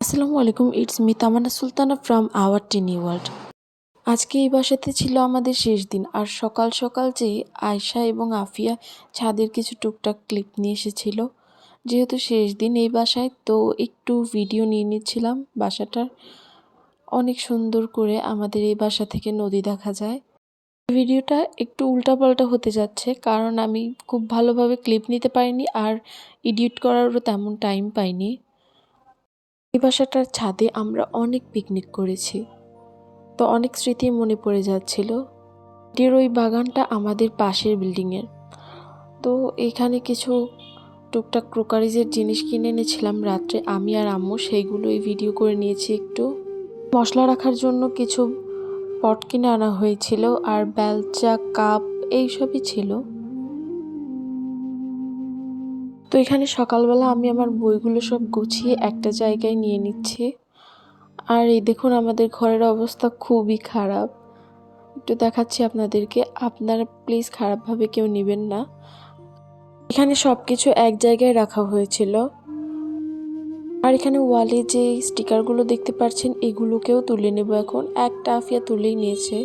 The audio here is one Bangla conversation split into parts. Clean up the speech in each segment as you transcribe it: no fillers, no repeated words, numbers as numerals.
আসসালামু আলাইকুম, it's me Tamanna Sultana from our tiny world. আজকে এই বাসাতে ছিল আমাদের শেষ দিন, আর সকাল সকাল যেই আয়শা এবং আফিয়া ছাদের কিছু টুকটাক ক্লিপ নিয়ে এসেছিল। যেহেতু শেষ দিন এই বাসায়, তো একটু ভিডিও নিয়ে নিচ্ছিলাম বাসাটার। অনেক সুন্দর করে আমাদের এই বাসা থেকে নদী দেখা যায়। ভিডিওটা একটু উল্টাপাল্টা হতে যাচ্ছে, কারণ আমি খুব ভালোভাবে ক্লিপ নিতে পারিনি আর এডিট করারও তেমন টাইম পাইনি। এই বাসাটার ছাদে আমরা অনেক পিকনিক করেছি, তো অনেক স্মৃতি মনে পড়ে যাচ্ছিল। এটির ওই বাগানটা আমাদের পাশের বিল্ডিংয়ের। তো এখানে কিছু টুকটাক ক্রোকারিজের জিনিস কিনে এনেছিলাম রাত্রে আমি আর আম্মু, সেইগুলো এই ভিডিও করে নিয়েছি একটু। মশলা রাখার জন্য কিছু পট কিনে আনা হয়েছিল, আর বেলচা, কাপ এইসবই ছিল। তো এখানে সকালবেলা আমি আমার বইগুলো সব গুছিয়ে একটা জায়গায় নিয়ে নিচ্ছি। আর এই দেখুন, আমাদের ঘরের অবস্থা খুবই খারাপ। একটু দেখাচ্ছি আপনাদেরকে, আপনারা প্লিজ খারাপভাবে কেউ নেবেন না। এখানে সব কিছু এক জায়গায় রাখা হয়েছিল। আর এখানে ওয়ালে যে স্টিকারগুলো দেখতে পাচ্ছেন, এগুলোকেও তুলে নেব এখন। একটা আফিয়া তুলেই নিয়েছে।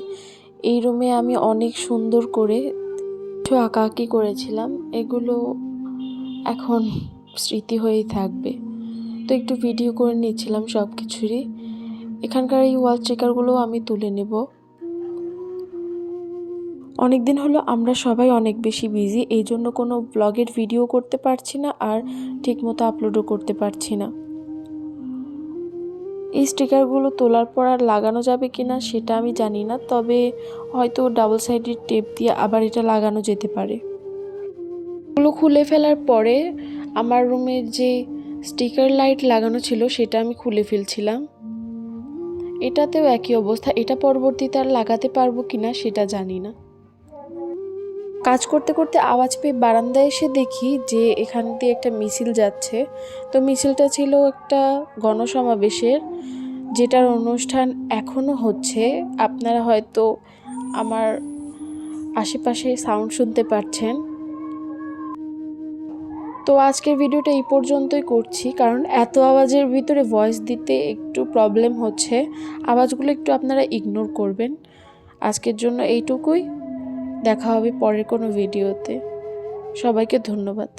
এই রুমে আমি অনেক সুন্দর করে কিছু আঁকাআঁকি করেছিলাম, এগুলো এখন স্মৃতি হয়েই থাকবে। তো একটু ভিডিও করে নিয়েছিলাম সব কিছুরই। এখানকার এই ওয়াল স্টিকারগুলো আমি তুলে নেব। অনেকদিন হলো আমরা সবাই অনেক বেশি বিজি, এই জন্য কোনো ব্লগের ভিডিও করতে পারছি না, আর ঠিকমতো আপলোডও করতে পারছি না। এই স্টিকারগুলো তোলার পর আর লাগানো যাবে কিনা সেটা আমি জানি না, তবে হয়তো ডাবল সাইডেড টেপ দিয়ে আবার এটা লাগানো যেতে পারে। এগুলো খুলে ফেলার পরে আমার রুমের যে স্টিকার লাইট লাগানো ছিল সেটা আমি খুলে ফেলছিলাম। এটাতেও একই অবস্থা, এটা পরবর্তীতে আর লাগাতে পারবো কিনা সেটা জানি না। কাজ করতে করতে আওয়াজ পেয়ে বারান্দায় এসে দেখি যে এখান দিয়ে একটা মিছিল যাচ্ছে। তো মিছিলটা ছিল একটা গণসমাবেশের, যেটার অনুষ্ঠান এখনো হচ্ছে। আপনারা হয়তো আমার আশেপাশে সাউন্ড শুনতে পাচ্ছেন। তো আজকের ভিডিওটা এই পর্যন্তই করছি, কারণ এত আওয়াজের ভিতরে ভয়েস দিতে একটু প্রবলেম হচ্ছে। আওয়াজগুলো একটু আপনারা ইগনোর করবেন। আজকের জন্য এইটুকুই। দেখা হবে পরের কোনো ভিডিওতে। সবাইকে ধন্যবাদ।